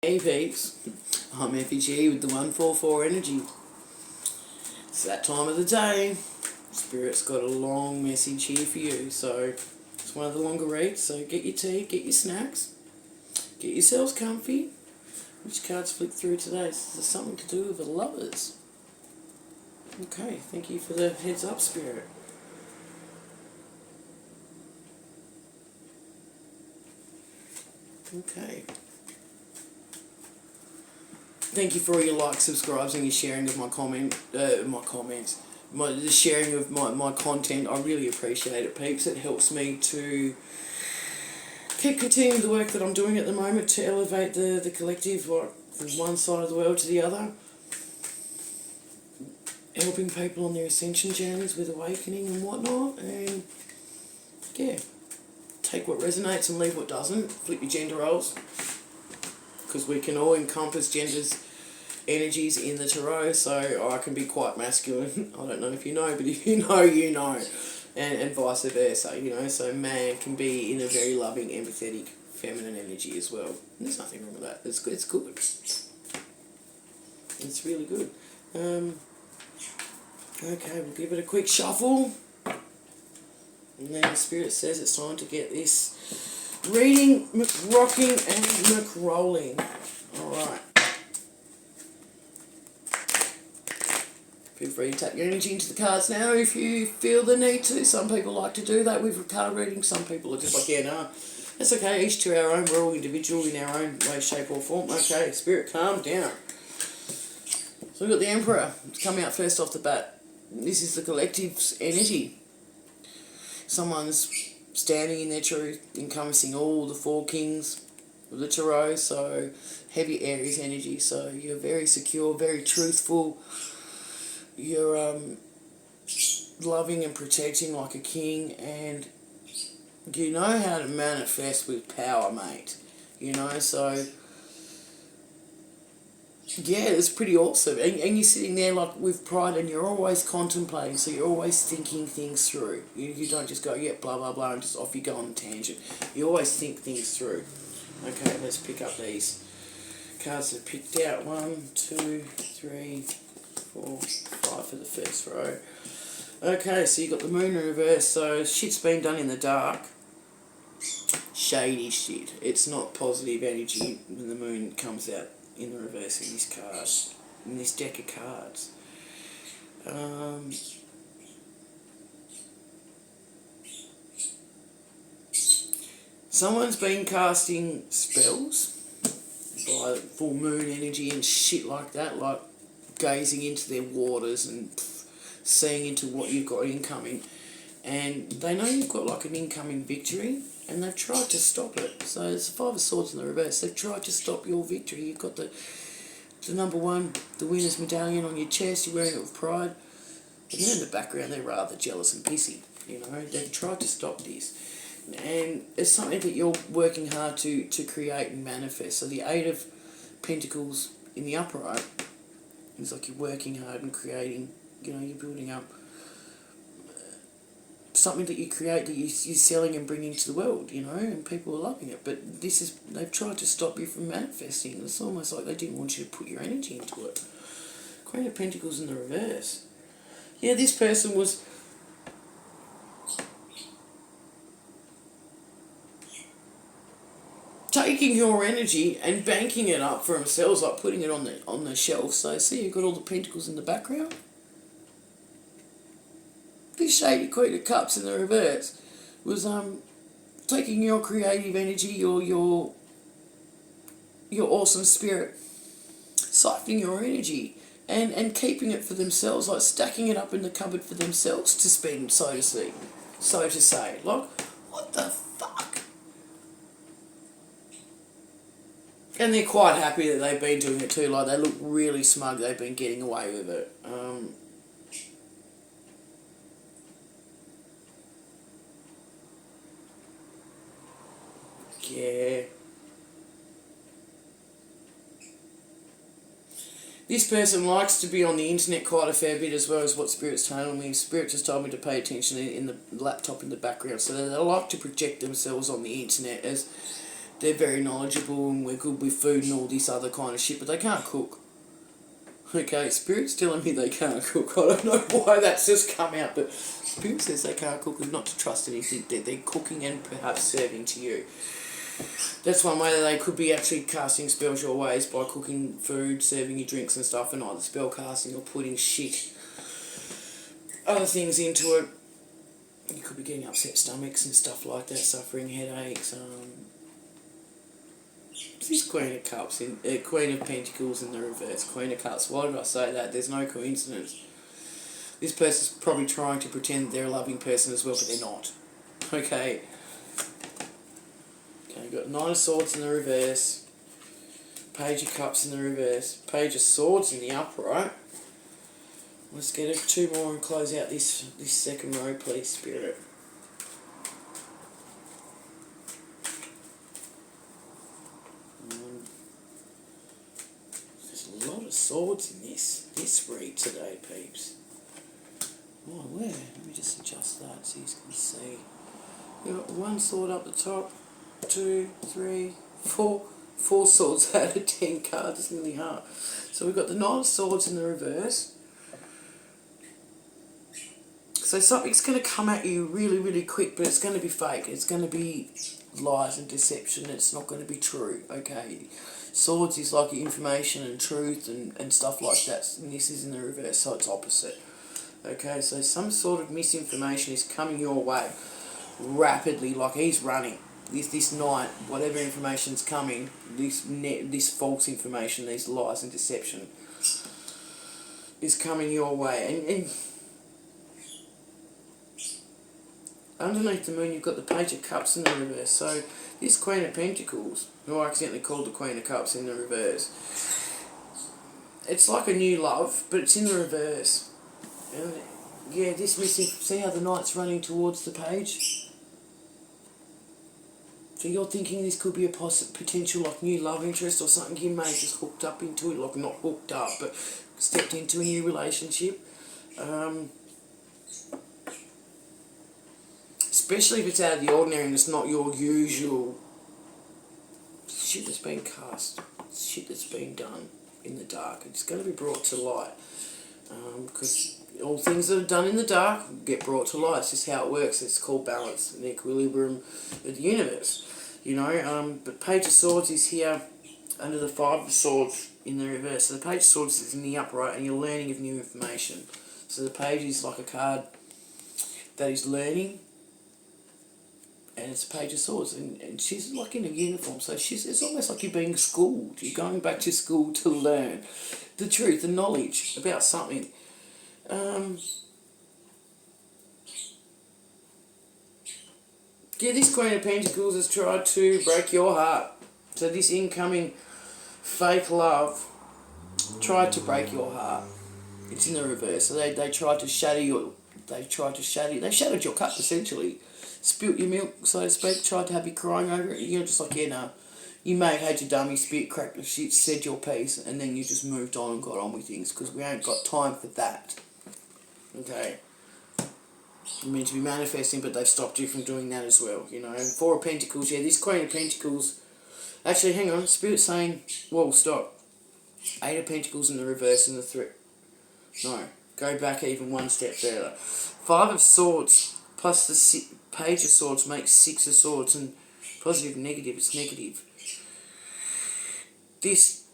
Hey peeps, I'm FG with the 144 energy. It's that time of the day. Spirit's got a long message here for you, so it's one of the longer reads, so get your tea, get your snacks, get yourselves comfy. Which cards flick through today? This is something to do with the lovers. Okay, thank you for the heads up, Spirit. Okay. Thank you for all your likes, subscribes, and your sharing of my comments, the sharing of my content. I really appreciate it, peeps. It helps me to keep continuing the work that I'm doing at the moment to elevate the collective, like from one side of the world to the other. Helping people on their ascension journeys with awakening and whatnot. And yeah, take what resonates and leave what doesn't. Flip your gender roles, because we can all encompass genders energies in the tarot, so I can be quite masculine. I don't know if you know, but if you know, you know. And vice versa, you know. So man can be in a very loving, empathetic, feminine energy as well. And there's nothing wrong with that. It's good. It's good. It's really good. Okay, we'll give it a quick shuffle. And then the Spirit says it's time to get this reading rocking and rolling. Alright. Feel free to tap your energy into the cards now if you feel the need to. Some people like to do that with card reading. Some people are just like, yeah, no, that's okay. Each to our own. We're all individual in our own way, shape or form. Okay, Spirit, calm down. So we've got the Emperor. It's coming out first off the bat. This is the collective's energy. Someone's standing in their truth, encompassing all the four kings of the tarot. So heavy Aries energy. So you're very secure, very truthful. You're loving and protecting like a king, and you know how to manifest with power, mate. You know, so yeah, it's pretty awesome. And you're sitting there like with pride, and you're always contemplating, so you're always thinking things through. You don't just go, yeah, blah, blah, blah, and just off you go on a tangent. You always think things through. Okay, let's pick up these cards that picked out. 1, 2, 3, 4, 5 for the first row. Okay, so you got the moon in reverse, so shit's been done in the dark. Shady shit. It's not positive energy when the moon comes out in the reverse in this card, in this deck of cards. Someone's been casting spells by full moon energy and shit like that, like gazing into their waters and seeing into what you've got incoming, and they know you've got like an incoming victory, and they've tried to stop it. So it's the 5 of Swords in the reverse. They've tried to stop your victory. You've got the number 1, the winner's medallion on your chest. You're wearing it with pride, and then in the background they're rather jealous and pissy. You know, they've tried to stop this, and it's something that you're working hard to create and manifest. So the 8 of Pentacles in the upright, it's like you're working hard and creating, you know, you're building up something that you create that you're selling and bringing to the world, you know, and people are loving it. But this is, they've tried to stop you from manifesting. It's almost like they didn't want you to put your energy into it. Queen of Pentacles in the reverse. Yeah, this person was taking your energy and banking it up for themselves, like putting it on the shelf. So see, you've got all the pentacles in the background. This shady Queen of Cups in the reverse was taking your creative energy, your awesome spirit, siphoning your energy and keeping it for themselves, like stacking it up in the cupboard for themselves to spend, so to say. Like, what the fuck? And they're quite happy that they've been doing it too. Like, they look really smug they've been getting away with it. Yeah. This person likes to be on the internet quite a fair bit as well, as what Spirit's telling me. Spirit just told me to pay attention in the laptop in the background. So they like to project themselves on the internet as they're very knowledgeable and we're good with food and all this other kind of shit, but they can't cook. Okay, Spirit's telling me they can't cook. I don't know why that's just come out, but Spirit says they can't cook and not to trust anything that they're cooking and perhaps serving to you. That's one way that they could be actually casting spells your ways, by cooking food, serving you drinks and stuff, and either spell casting or putting shit, other things into it. You could be getting upset stomachs and stuff like that, suffering headaches. This Queen of Cups, Queen of Pentacles in the reverse, Queen of Cups. Why did I say that? There's no coincidence. This person's probably trying to pretend they're a loving person as well, but they're not. Okay. Okay, you've got Nine of Swords in the reverse, Page of Cups in the reverse, Page of Swords in the upright. Let's get it 2 more and close out this second row, please, Spirit. There's a lot of swords in this read today, peeps. Oh, where? Let me just adjust that so you can see. We've got 1 sword up the top, 2, 3, 4. 4 swords out of 10 cards. It's nearly half. So we've got the Nine of Swords in the reverse. So something's going to come at you really, really quick, but it's going to be fake. It's going to be lies and deception. It's not going to be true, okay? Swords is like information and truth and stuff like that. And this is in the reverse, so it's opposite. Okay, so some sort of misinformation is coming your way rapidly, like he's running. This night, whatever information's coming, this false information, these lies and deception is coming your way. And underneath the moon, you've got the Page of Cups in the reverse. So this Queen of Pentacles, who I accidentally called the Queen of Cups in the reverse, it's like a new love, but it's in the reverse. And yeah, this missing. See how the Knight's running towards the page? So you're thinking this could be a potential like new love interest or something you may have just hooked up into it, like not hooked up, but stepped into a new relationship. Especially if it's out of the ordinary and it's not your usual shit that's been cast, shit that's been done in the dark. It's going to be brought to light. Because all things that are done in the dark get brought to light. It's just how it works. It's called balance and equilibrium of the universe. You know, but Page of Swords is here under the Five of Swords in the reverse. So the Page of Swords is in the upright and you're learning of new information. So the page is like a card that is learning, and it's a Page of Swords, and she's like in a uniform, so it's almost like you're being schooled. You're going back to school to learn the truth, the knowledge about something. Yeah, this Queen of Pentacles has tried to break your heart. So this incoming fake love tried to break your heart. It's in the reverse. So they tried to shatter your... They shattered your cup, essentially. Spilt your milk, so to speak. Tried to have you crying over it. You're just like, yeah, no. You may have had your dummy spit, cracked the shit, said your piece, and then you just moved on and got on with things, because we ain't got time for that. Okay? You're meant to be manifesting, but they've stopped you from doing that as well, you know. Four of Pentacles, yeah, this Queen of Pentacles... Actually, hang on, Spirit's saying... Whoa, stop. 8 of Pentacles in the reverse and the 3... No, go back even one step further. 5 of Swords plus the Page of Swords makes 6 of Swords, and positive, negative, it's negative. This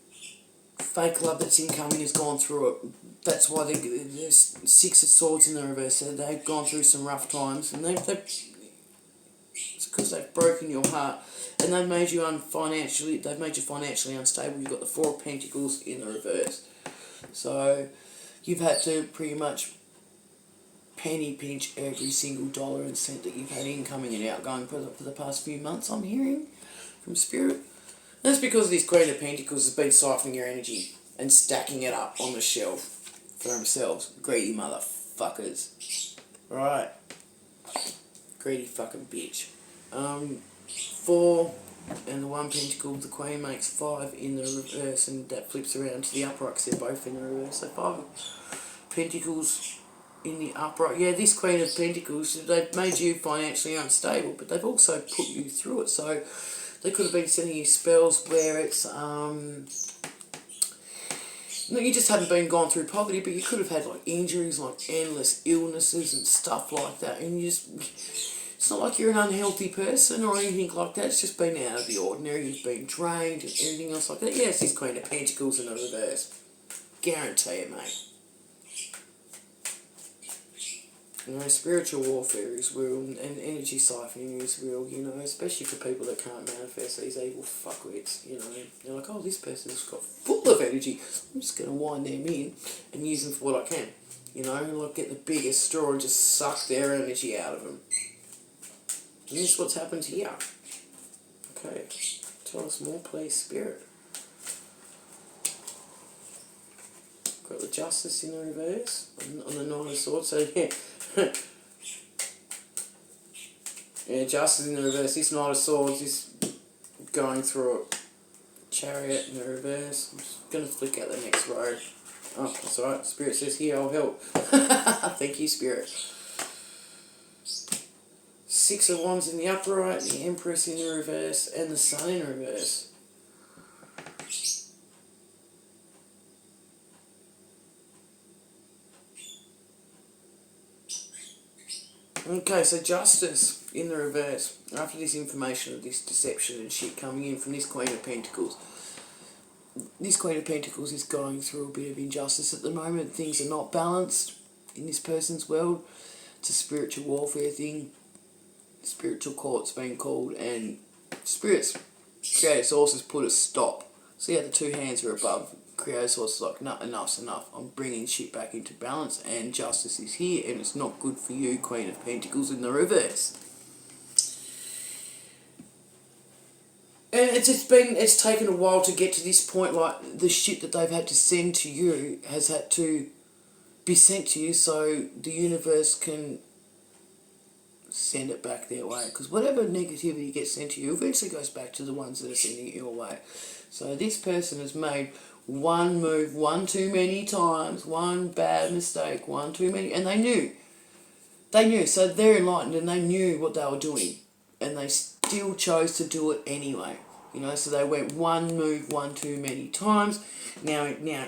fake love that's incoming has gone through it. That's why there's 6 of Swords in the reverse. So they've gone through some rough times, and it's because they've broken your heart, and they've made you financially unstable. You've got the 4 of Pentacles in the reverse. So you've had to pretty much penny pinch every single dollar and cent that you've had incoming and outgoing for the past few months, I'm hearing from Spirit. That's because this Queen of Pentacles has been siphoning your energy and stacking it up on the shelf for themselves. Greedy motherfuckers. Right. Greedy fucking bitch. 4 and the 1 Pentacle, the Queen makes 5 in the reverse, and that flips around to the upright because they're both in the reverse. So 5 Pentacles in the upright. Yeah, this Queen of Pentacles, they've made you financially unstable, but they've also put you through it. So They could have been sending you spells where it's no, you just hadn't been gone through poverty, but you could have had like injuries, like endless illnesses and stuff like that, and you just, it's not like you're an unhealthy person or anything like that. It's just been out of the ordinary. You've been drained and everything else like that. Yes, this Queen of Pentacles in the reverse. Guarantee it, mate. You know, spiritual warfare is real, and energy siphoning is real, you know, especially for people that can't manifest these evil fuckwits, you know. They're like, oh, this person's got full of energy. I'm just going to wind them in and use them for what I can. You know, like get the biggest straw and just suck their energy out of them. And this is what's happened here. Okay, tell us more, please, Spirit. Got the Justice in the reverse on the Nine of Swords. So yeah, yeah, Justice in the reverse. This Knight of Swords is going through it. Chariot in the reverse. I'm just going to flick out the next row. Oh, that's alright. Spirit says here, I'll help. Thank you, Spirit. Six of Wands in the upright, the Empress in the reverse, and the Sun in reverse. Okay, so Justice in the reverse. After this information of this deception and shit coming in from this Queen of Pentacles, this Queen of Pentacles is going through a bit of injustice at the moment. Things are not balanced in this person's world. It's a spiritual warfare thing. Spiritual court's been called, and spirits, creative sources put a stop. See how the two hands are above? Creative source is like, no, enough's enough. I'm bringing shit back into balance, and justice is here, and it's not good for you, Queen of Pentacles in the reverse. And it's taken a while to get to this point. Like the shit that they've had to send to you has had to be sent to you, so the universe can send it back their way, because whatever negativity gets sent to you eventually goes back to the ones that are sending it your way. So this person has made one move one too many times, one bad mistake one too many, and they knew, so they're enlightened and they knew what they were doing, and they still chose to do it anyway, you know. So they went one move one too many times. Now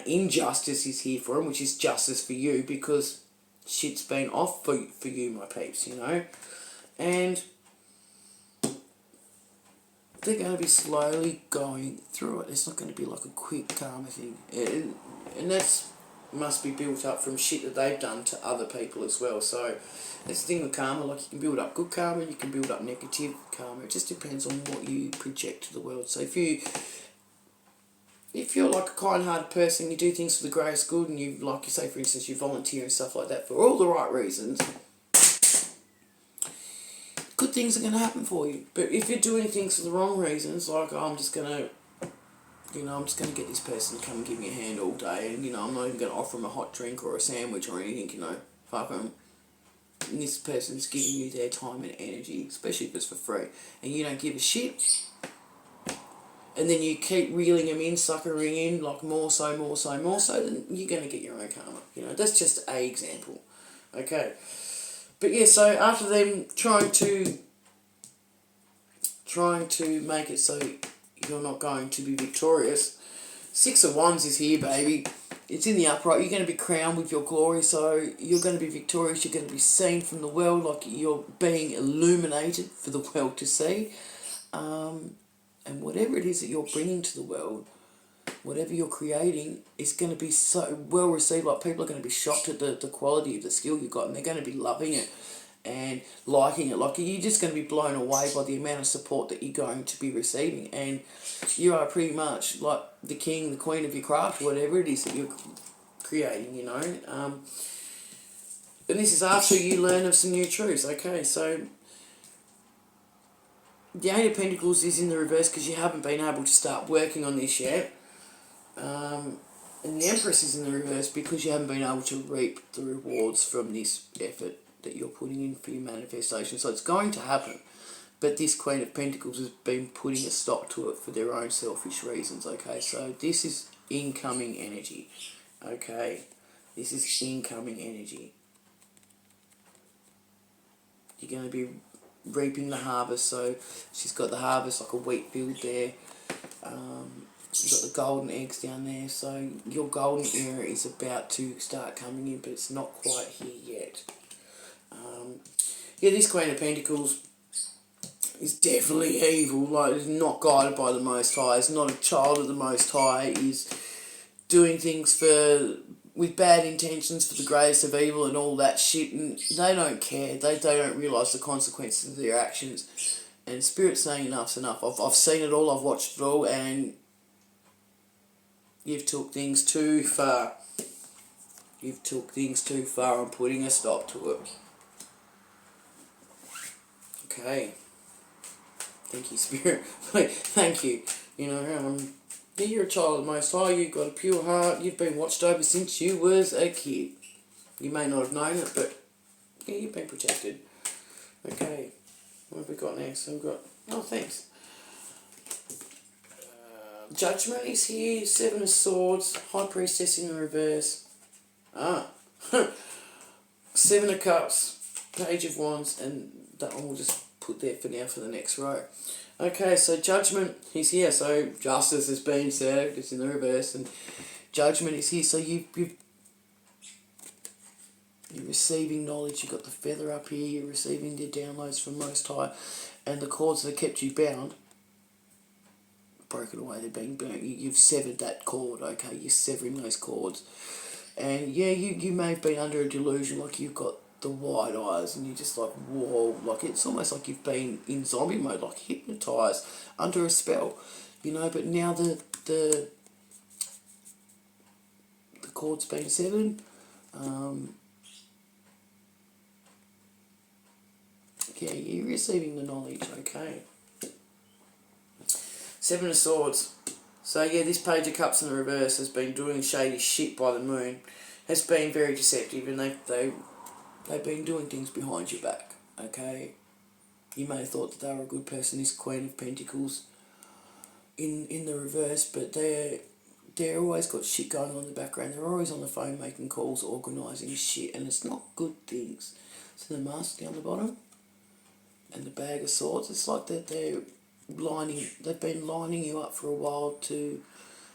injustice is here for them, which is justice for you, because shit's been off for you, my peeps, you know. And they're going to be slowly going through it. It's not going to be like a quick karma thing. And that's must be built up from shit that they've done to other people as well. So that's the thing with karma. Like, you can build up good karma, you can build up negative karma. It just depends on what you project to the world. So if you're like a kind-hearted person, you do things for the greatest good, and you, like you say, for instance, you volunteer and stuff like that for all the right reasons, good things are going to happen for you. But if you're doing things for the wrong reasons, like, oh, I'm just going to get this person to come and give me a hand all day, and, you know, I'm not even going to offer them a hot drink or a sandwich or anything, you know, fuck them. And this person's giving you their time and energy, especially if it's for free, and you don't give a shit. And then you keep reeling them in, suckering in, like more so, then you're going to get your own karma. You know, that's just an example. Okay. But yeah, so after them trying to make it so you're not going to be victorious, Six of Wands is here, baby. It's in the upright. You're going to be crowned with your glory, so you're going to be victorious. You're going to be seen from the world, like you're being illuminated for the world to see. And whatever it is that you're bringing to the world, whatever you're creating, is going to be so well received. Like, people are going to be shocked at the quality of the skill you've got, and they're going to be loving it and liking it. Like, you're just going to be blown away by the amount of support that you're going to be receiving. And you are pretty much like the king, the queen of your craft, whatever it is that you're creating, you know. And this is after you learn of some new truths. Okay, so the Eight of Pentacles is in the reverse because you haven't been able to start working on this yet. And the Empress is in the reverse because you haven't been able to reap the rewards from this effort that you're putting in for your manifestation. So it's going to happen. But this Queen of Pentacles has been putting a stop to it for their own selfish reasons. Okay, so this is incoming energy. Okay, this is incoming energy. You're going to be reaping the harvest. So she's got the harvest like a wheat field there. You've got the golden eggs down there. So your golden era is about to start coming in, but it's not quite here yet. Yeah, this Queen of Pentacles is definitely evil. Like, is not guided by the Most High. Is not a child of the Most High. Is doing things with bad intentions for the greatest of evil and all that shit, and they don't care. They don't realise the consequences of their actions. And Spirit's saying enough's enough. I've seen it all, I've watched it all, and you've took things too far. You've took things too far. I'm putting a stop to it. Okay. Thank you, Spirit. Thank you. You know, yeah, you're a child of the Most High. You've got a pure heart. You've been watched over since you was a kid. You may not have known it, but yeah, you've been protected. Okay. What have we got next? We've got... Oh, thanks. Judgment is here. 7 of Swords. High Priestess in the reverse. 7 of Cups. Page of Wands. And that one we'll just put there for now for the next row. Okay, so Judgment is here. So Justice has been served. It's in the reverse. And Judgment is here. So you're receiving knowledge. You've got the feather up here. You're receiving the downloads from Most High. And the cords that kept you bound, broken away. They're being burnt. You've severed that cord, okay? You're severing those cords. And yeah, you may have been under a delusion, like you've got the wide eyes and you're just like, whoa. Like, it's almost like you've been in zombie mode, like hypnotised, under a spell. You know, but now the cord's been severed. Yeah, you're receiving the knowledge, okay. 7 of Swords. So yeah, this Page of Cups in the reverse has been doing shady shit by the moon. Has been very deceptive, and they've been doing things behind your back, okay. You may have thought that they were a good person, this Queen of Pentacles in the reverse, but they're always got shit going on in the background. They're always on the phone making calls, organising shit, and it's not good things. So the mask down the bottom and the Bag of Swords, it's like that they've been lining you up for a while to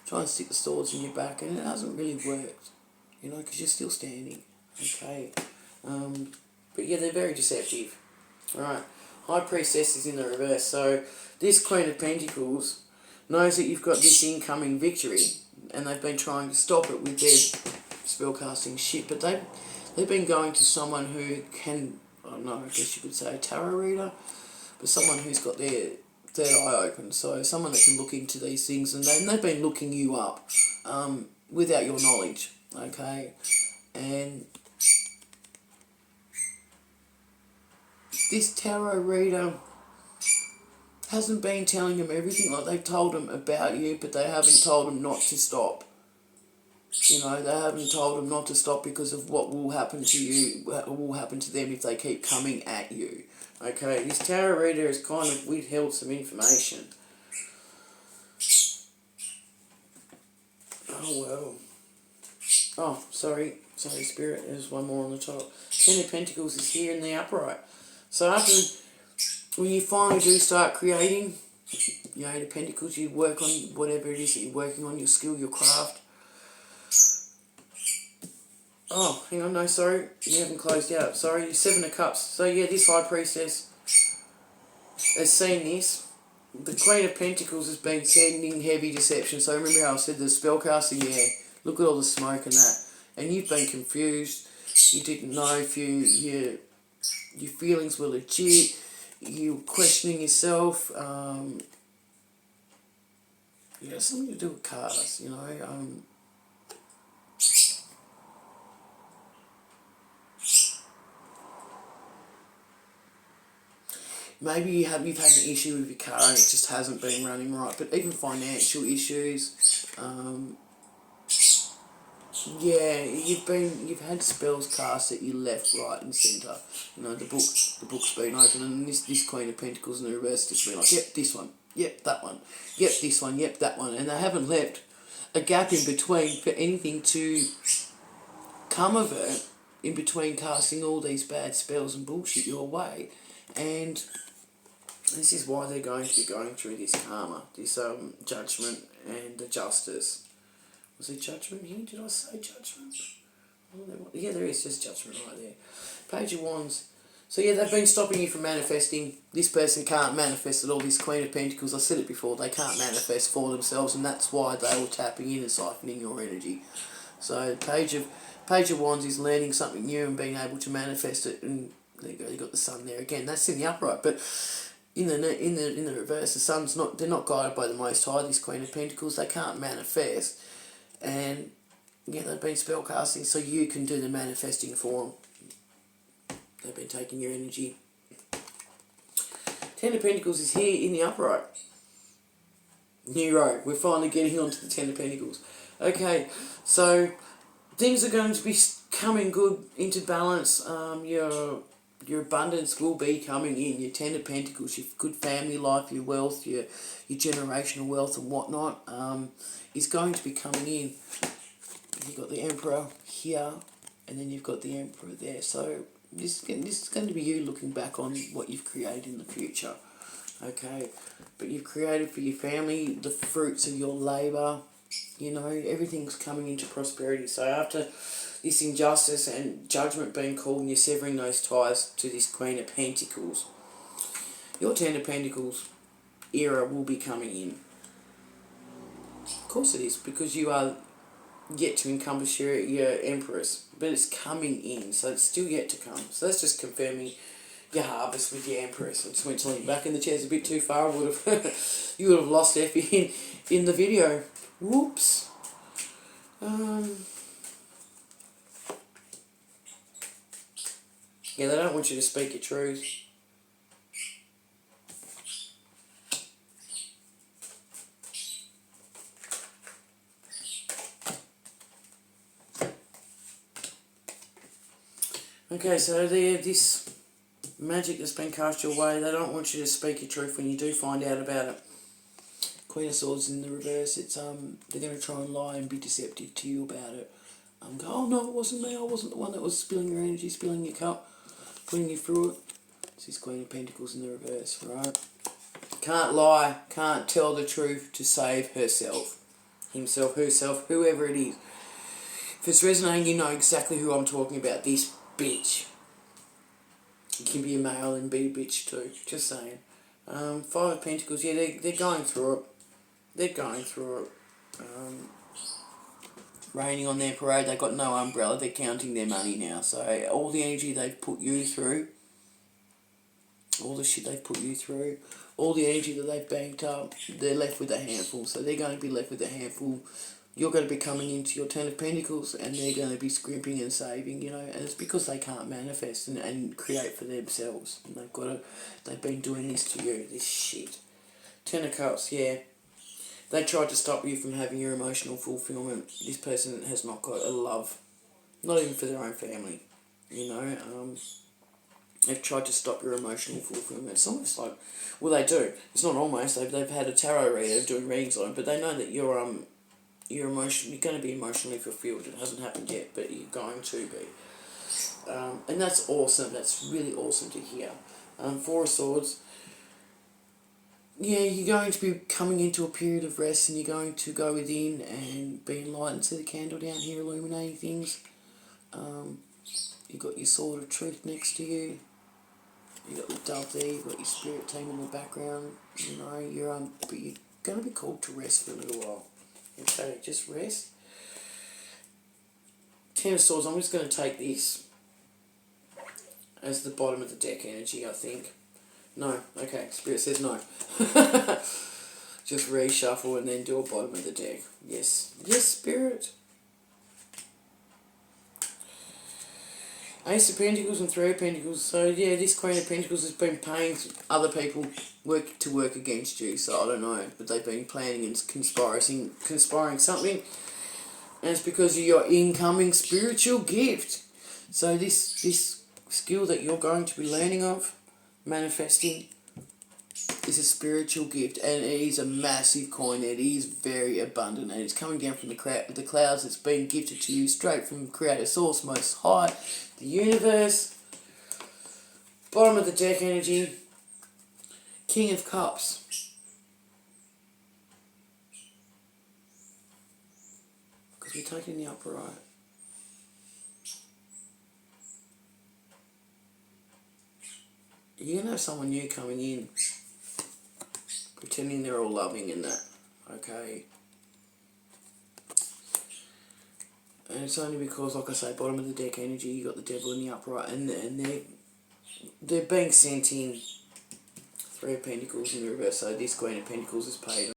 try and stick the swords in your back, and it hasn't really worked, you know, because you're still standing, okay. But yeah, they're very deceptive. Alright, High Priestess is in the reverse, so this Queen of Pentacles knows that you've got this incoming victory, and they've been trying to stop it with their spellcasting shit, but they've been going to someone who can, I don't know, I guess you could say a tarot reader, but someone who's got their third eye open, so someone that can look into these things, and they've been looking you up without your knowledge, okay. And this tarot reader hasn't been telling them everything. Like, they've told them about you, but they haven't told them not to stop. You know, they haven't told them not to stop because of what will happen to you, what will happen to them if they keep coming at you. Okay, this tarot reader has kind of withheld some information. Oh, well. Oh, sorry, Spirit, there's one more on the top. 10 of Pentacles is here in the upright. So after, when you finally do start creating, you know, 8 of Pentacles, you work on whatever it is that you're working on, your skill, your craft. Oh, hang on, no, sorry, you haven't closed out. Sorry, 7 of Cups. So yeah, this High Priestess has seen this. The Queen of Pentacles has been sending heavy deception. So remember how I said the spellcasting, yeah, look at all the smoke and that. And you've been confused. You didn't know if your feelings were legit. You were questioning yourself. Yeah, something to do with cars, you know. Maybe you've had an issue with your car and it just hasn't been running right. But even financial issues, yeah, you've had spells cast that you left, right, and centre. You know, the book's been open, and this Queen of Pentacles in the reverse just been like, yep, this one, yep, that one, yep, this one, yep, that one, and they haven't left a gap in between for anything to come of it. In between casting all these bad spells and bullshit your way, And this is why they're going to be going through this karma, this judgment and the justice. Was there judgment here? Did I say judgment? Oh, yeah, there is just judgment right there. Page of Wands. So yeah, they've been stopping you from manifesting. This person can't manifest at all. This Queen of Pentacles, I said it before, they can't manifest for themselves, and that's why they were tapping in and siphoning your energy. So Page of Wands is learning something new and being able to manifest it. And there you go, you got the Sun there again. That's in the upright, but in the reverse, the Sun's not. They're not guided by the Most High. This Queen of Pentacles, they can't manifest, and yeah, they've been spell casting, so you can do the manifesting for them. They've been taking your energy. Ten of Pentacles is here in the upright. New road. We're finally getting onto the Ten of Pentacles. Okay, so things are going to be coming good into balance. Your abundance will be coming in. Your Ten of Pentacles, your good family life, your wealth, your generational wealth and whatnot is going to be coming in. You've got the Emperor here, and then you've got the Emperor there. So this is going to be you looking back on what you've created in the future. Okay, but you've created for your family the fruits of your labour. You know, everything's coming into prosperity. So after this injustice and judgment being called, and you're severing those ties to this Queen of Pentacles, your Ten of Pentacles era will be coming in. Of course it is, because you are yet to encompass your Empress, but it's coming in, so it's still yet to come. So that's just confirming your harvest with your Empress. I just went to lean back in the chairs a bit too far. I would have you would have lost Effie in the video. Whoops. Yeah, they don't want you to speak your truth. Okay, so this magic that's been cast your way, they don't want you to speak your truth when you do find out about it. Queen of Swords in the reverse, it's they're going to try and lie and be deceptive to you about it. Go, oh no, it wasn't me, I wasn't the one that was spilling your energy, spilling your cup, putting you through it. This is Queen of Pentacles in the reverse, right? Can't lie, can't tell the truth to save herself, himself, herself, whoever it is. If it's resonating, you know exactly who I'm talking about, this bitch. You can be a male and be a bitch too, just saying. Five of Pentacles, yeah, they're going through it. They're going through it. Raining on their parade, they've got no umbrella, they're counting their money now. So all the energy they've put you through, all the shit they've put you through, all the energy that they've banked up, they're left with a handful. So they're going to be left with a handful. You're going to be coming into your Ten of Pentacles, and they're going to be scrimping and saving, you know, and it's because they can't manifest and create for themselves. And they've been doing this to you, this shit. Ten of Cups, yeah. They tried to stop you from having your emotional fulfillment. This person has not got a love, not even for their own family, you know. They've tried to stop your emotional fulfillment. It's almost like, well, they do. It's not almost. They've had a tarot reader doing readings on it, but they know that you're going to be emotionally fulfilled. It hasn't happened yet, but you're going to be. And that's awesome. That's really awesome to hear. Four of Swords. Yeah, you're going to be coming into a period of rest, and you're going to go within and be enlightened. See the candle down here illuminating things. You've got your Sword of Truth next to you. You've got the dove there. You've got your spirit team in the background. You know, but you're going to be called to rest for a little while. Okay, just rest. Ten of Swords, I'm just going to take this as the bottom of the deck energy, I think. No, okay, Spirit says no. Just reshuffle and then do a bottom of the deck. Yes, yes, Spirit. Ace of Pentacles and Three of Pentacles. So yeah, this Queen of Pentacles has been paying other people to work against you. So I don't know, but they've been planning and conspiring something, and it's because of your incoming spiritual gift. So this skill that you're going to be learning of, manifesting, is a spiritual gift, and it is a massive coin. It is very abundant, and it's coming down from the clouds. It's being gifted to you straight from Creator Source, Most High, the universe. Bottom of the deck energy, King of Cups. Because we're taking the upright. You're going to have someone new coming in, pretending they're all loving and that, okay? And it's only because, like I say, bottom of the deck energy, you got the devil in the upright, and they're being sent in. Three of Pentacles in the reverse, so this Queen of Pentacles is paid